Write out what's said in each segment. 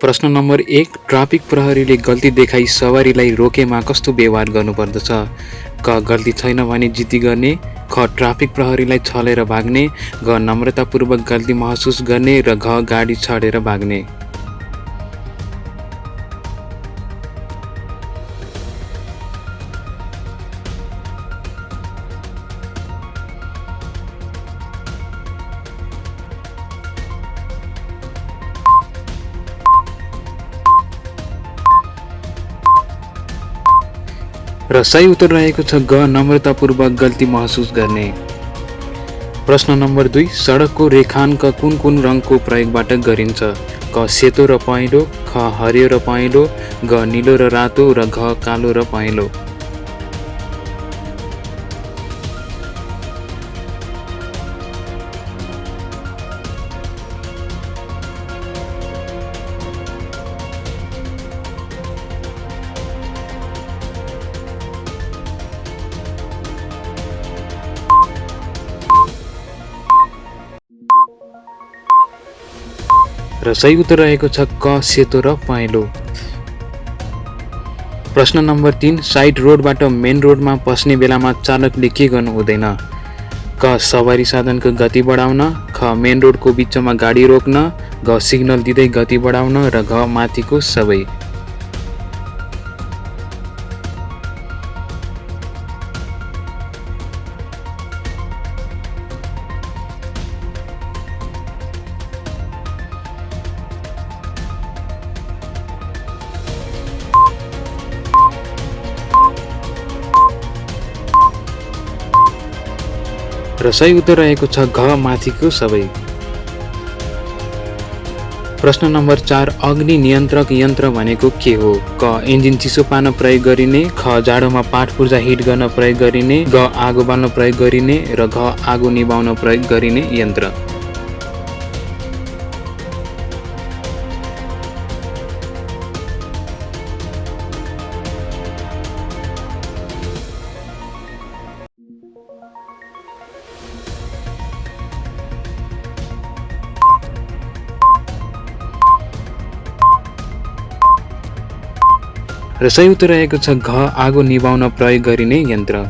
प्रश्न number 1, traffic प्रहरीले गल्ती देखाई सवारीलाई रोकेमा कस्तो व्यवहार गर्नुपर्दछ? क. गल्ती छैन भने जिद्दी गर्ने, ख. ट्राफिक प्रहरीलाई छलेर भाग्ने, ग. नम्रतापूर्वक गल्ती महसुस गर्ने र घ. गाडी छाडेर भाग्ने। र सही उत्तर रहेको छ ग. नम्रतापूर्वक गल्ती महसुस गर्ने। प्रश्न नम्बर 2, सडकको रेखाङ्क कुन कुन रङको प्रयोगबाट गरिन्छ? क. सेतो र पहेँलो, ख. हरियो र पहेँलो, ग. नीलो र रातो र घ. कालो र पहेँलो। र सही उत्तर रहेको छ क. सेतो र पहेँलो। प्रश्न नम्बर 3, साइड रोडबाट मेन रोडमा पस्ने बेलामा चालकले के गर्नु हुँदैन? क. सवारी साधनको गति बढाउन, ख. मेन रोडको बिचमा गाडी रोक्न, घ. सिग्नल दिँदै गति बढाउन र घ. माथिको सबै। र सही उत्तर रहेको छ घ. माथिको सबै। प्रश्न नम्बर 4, अग्नि नियन्त्रक यन्त्र भनेको के हो? क. इन्जिन चिसो पार्न प्रयोग गरिने, ख. जाडोमा पाट पूर्जा हिट गर्न प्रयोग गरिने, ग. आगो बाल्न प्रयोग गरिने र घ. आगो निभाउन प्रयोग गरिने यन्त्र। र सही उत्तर रहेको छ घ. आगो निभाउन प्रयोग गरिने यन्त्र।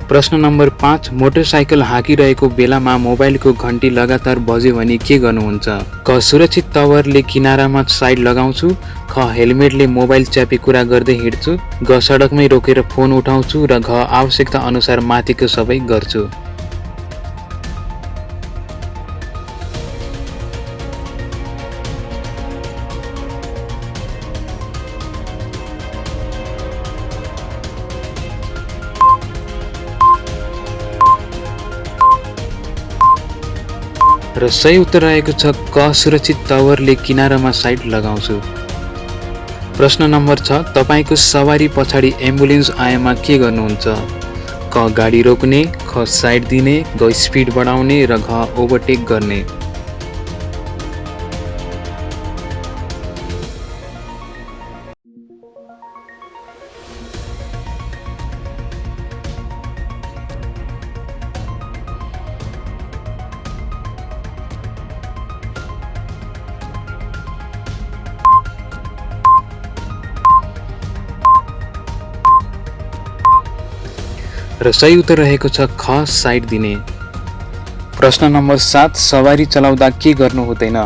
प्रश्न नम्बर 5, मोटरसाइकल हाँकिरहेको बेलामा मोबाइलको घन्टी लगातार बज्यो भने के गर्नुहुन्छ? क. सुरक्षित तवरले किनारामा साइड लगाउँछु, ख. हेलमेटले मोबाइल च्यापी कुरा गर्दै हिँड्छु, ग. सडकमै रोकेर फोन उठाउँछु र घ. आवश्यकता अनुसार माथिको सबै गर्छु। र सही उत्तर रहेको छ क. सुरक्षित तवरले किनारामा साइड लगाउँछु। प्रश्न नम्बर 6, तपाईको सवारी पछाडि एम्बुलेन्स आएमा के गर्नुहुन्छ? क. गाडी रोक्ने, ख. साइड दिने, ग. स्पिड बढाउने र घ. ओभरटेक गर्ने। र सही उत्तर रहेको छ ख. साइड दिने। प्रश्न नम्बर 7, सवारी चलाउँदा के गर्नु हुँदैन?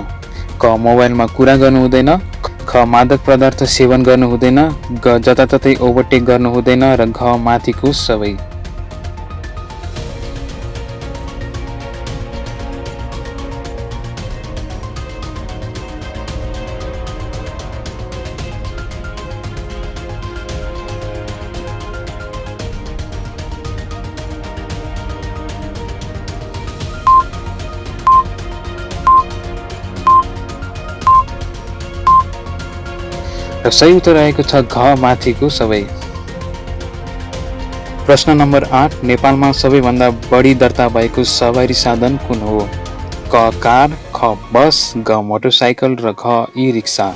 क. मोबाइलमा कुरा गर्नु हुँदैन, ख. मादक पदार्थ सेवन गर्नु हुँदैन, ग. जताततै ओभरटेक गर्नु हुँदैन र घ. माथिको सबै। र सही उत्तर रहेको छ घ. माथिको सबै। प्रश्न नम्बर 8, नेपालमा सबैभन्दा बढी दर्ता भएको सवारी साधन कुन हो? क. कार, ख. बस, ग. मोटरसाइकल र घ. ई रिक्सा।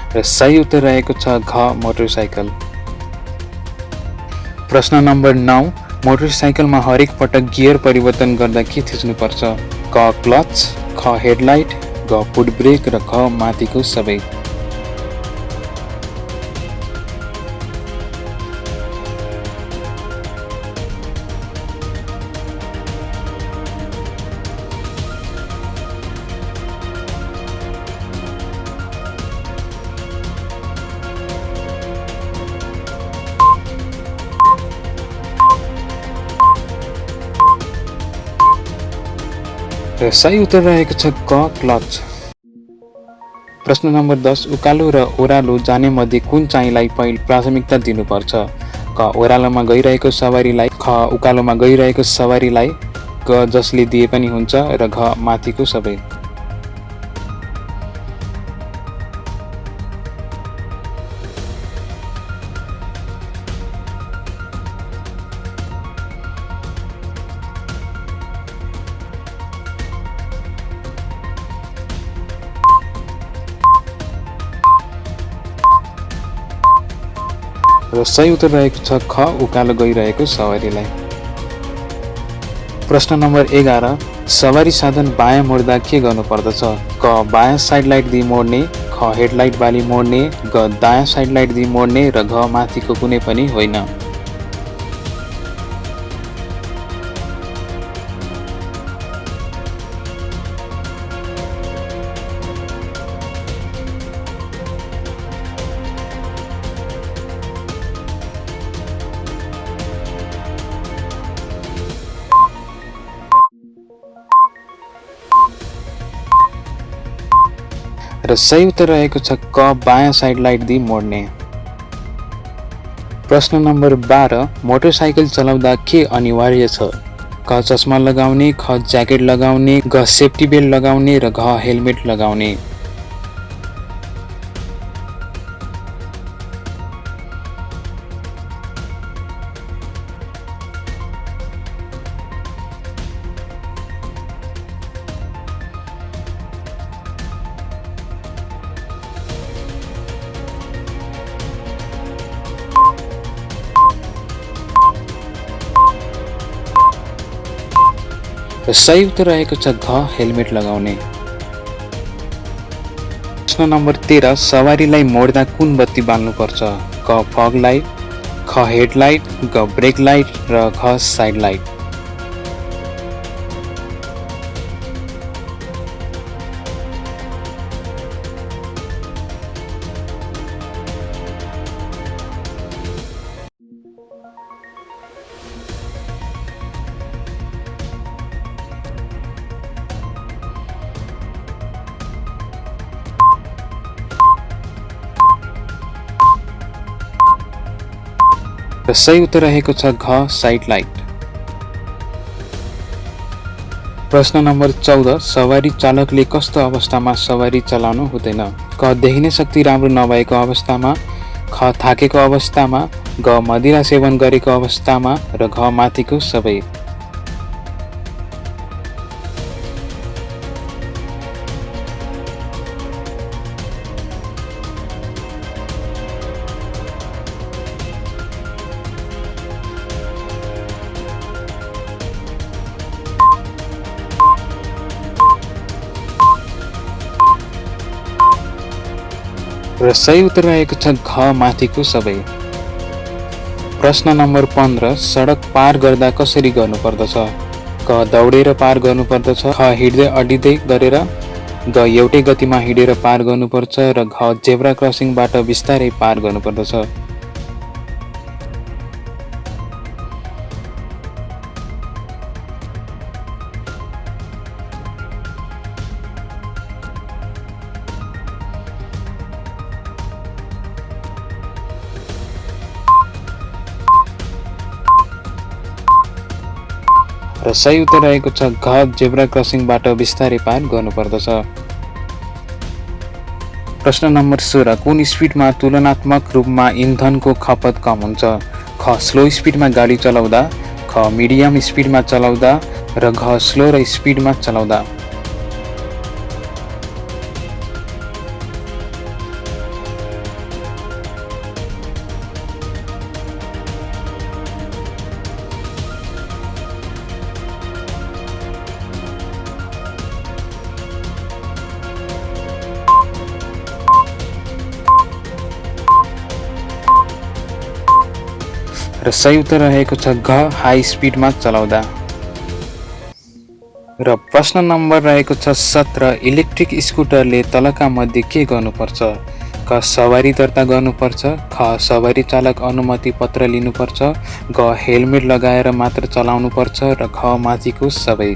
र सही उत्तर रहेको छ घ मोटरसाइकल। प्रश्न नम्बर 9, मोटरसाइकलमा हरेक पटक गियर परिवर्तन गर्दा के थिच्नुपर्छ? क क्लच, ख हेडलाइट, ग फुट ब्रेक र घ माथिको सबै। र सही उत्तर रहेको छ क क्लच। प्रश्न नम्बर 10, उकालो र ओह्रालो जाने मध्ये कुन चाहिँलाई प्राथमिकता दिनुपर्छ? क ओह्रालोमा गइरहेको सवारीलाई, ख उकालोमा गइरहेको सवारीलाई, ग जसले दिए पनि हुन्छ र घ माथिको सबै। र सही उत्तर रहेको छ ख उकालो गइरहेको सवारीलाई। प्रश्न नम्बर 11, सवारी साधन बायाँ मोड्दा के गर्नुपर्दछ? क बायाँ साइड लाइट दिई मोड्ने, ख हेडलाइट बाली मोड्ने, ग दायाँ साइड लाइट दिई मोड्ने र घ माथिको कुनै पनि होइन। र सही उत्तर रहेको छ क बायाँ साइड लाइट दिई मोड्ने। प्रश्न नम्बर 12, मोटरसाइकल चलाउँदा के अनिवार्य छ? क चस्मा लगाउने, ख ज्याकेट लगाउने, ग सेफ्टी बेल्ट लगाउने र घ हेलमेट लगाउने। र सही उत्तर रहेको छ घ हेलमेट लगाउने। प्रश्न नम्बर 13, सवारीलाई मोड्दा कुन बत्ती बाल्नुपर्छ? क फग लाइट, ख हेडलाइट, ग ब्रेक लाइट र घ साइड लाइट। र सही उत्तर रहेको छ घ साइड लाइट। प्रश्न नम्बर 14, सवारी चालकले कस्तो अवस्थामा सवारी चलाउनु हुँदैन? क देखिने शक्ति राम्रो नभएको अवस्थामा, ख थाकेको अवस्थामा, ग मदिरा सेवन गरेको अवस्थामा र घ माथिको सबै। र सही उत्तर रहेको छ घ माथिको सबै। प्रश्न नम्बर 15, सडक पार गर्दा कसरी गर्नुपर्दछ? क दौडेर पार गर्नुपर्दछ, ख हिँड्दै अडिँदै गरेर, ग एउटै गतिमा हिँडेर पार गर्नुपर्छ र घ जेब्रा क्रसिङबाट बिस्तारै पार गर्नुपर्दछ। र सही उत्तर रहेको छ घ जेब्रा क्रसिङबाट बिस्तारै पार गर्नुपर्दछ। प्रश्न नम्बर 16, कुन स्पिडमा तुलनात्मक रूपमा इन्धनको खपत कम हुन्छ? ख स्लो स्पिडमा गाडी चलाउँदा, ख मिडियम स्पिडमा चलाउँदा र घ स्लो र स्पिडमा चलाउँदा। र सही उत्तर रहेको छ घ हाई स्पिडमा चलाउँदा। र प्रश्न नम्बर रहेको छ 17 इलेक्ट्रिक स्कुटरले तलका मध्ये के गर्नुपर्छ? क सवारी दर्ता गर्नुपर्छ, ख सवारी चालक अनुमति पत्र लिनुपर्छ, ग हेलमेट लगाएर मात्र चलाउनुपर्छ र घ माथिको सबै।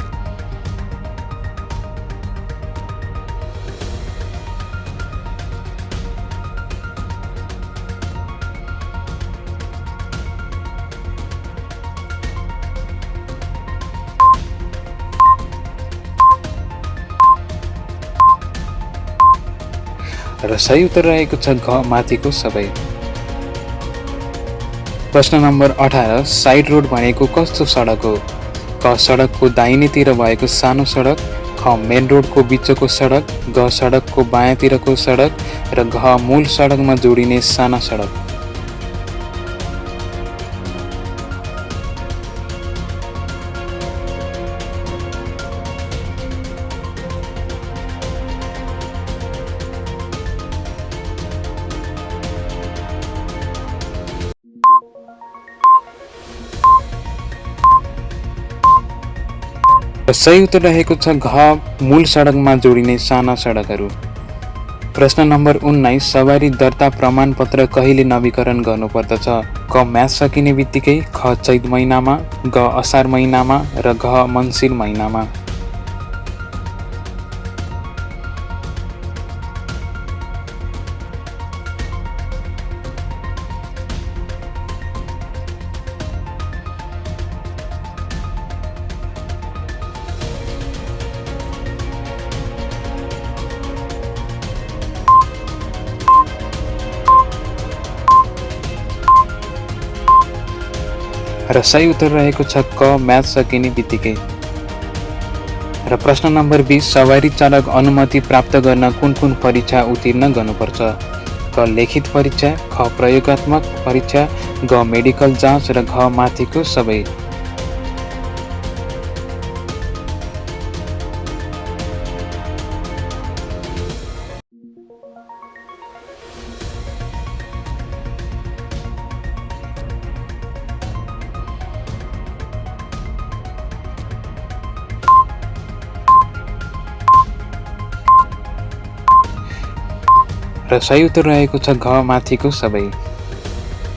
र सही उत्तर रहेको छ घ माथिको सबै। प्रश्न नम्बर 18 साइड रोड भनेको कस्तो सडक हो? क सडकको दाहिनेतिर भएको सानो सडक, ख मेन रोडको बिचको सडक, ग सडकको बायाँतिरको सडक र घ मूल सडकमा जोडिने साना सडक। र सही उत्तर रहेको छ घ मूल सडकमा जोडिने साना सडकहरू। प्रश्न नम्बर 19 सवारी दर्ता प्रमाणपत्र कहिले नवीकरण गर्नुपर्दछ? क म्याच सकिने बित्तिकै, ख चैत महिनामा, ग असार महिनामा र घ मङ्सिर महिनामा। र सही उत्तर रहेको छ क म्याच सकिने बित्तिकै। र प्रश्न नम्बर 20 सवारी चालक अनुमति प्राप्त गर्न कुन कुन परीक्षा उत्तीर्ण गर्नुपर्छ? क लिखित परीक्षा, ख प्रयोगात्मक परीक्षा, ग मेडिकल जाँच र घ माथिको सबै। र सही उत्तर रहेको छ घ माथिको सबै।